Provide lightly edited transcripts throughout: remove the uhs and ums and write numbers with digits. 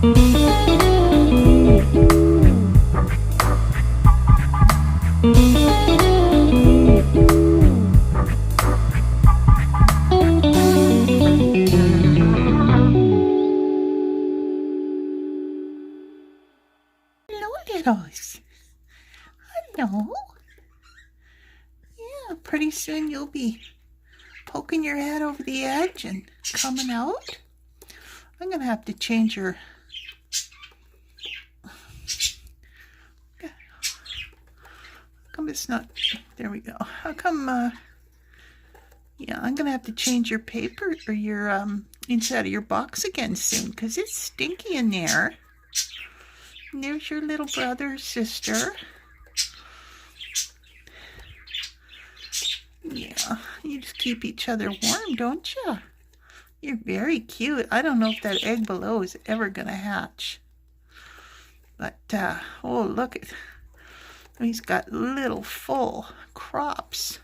Littles. Hello. Yeah, pretty soon you'll be poking your head over the edge and coming out. I'm going to have to change your... How come it's not... There we go. How come... Yeah, I'm going to have to change your paper or your inside of your box again soon because it's stinky in there. And there's your little brother or sister. Yeah, you just keep each other warm, don't you? You're very cute. I don't know if that egg below is ever going to hatch. But, oh, look at... He's got little full crops.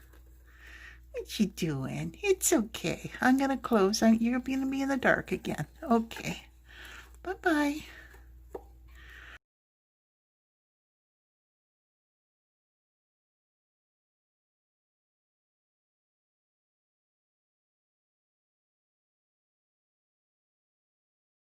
What you doing? It's okay. I'm going to close. You're going to be in the dark again. Okay. Bye-bye.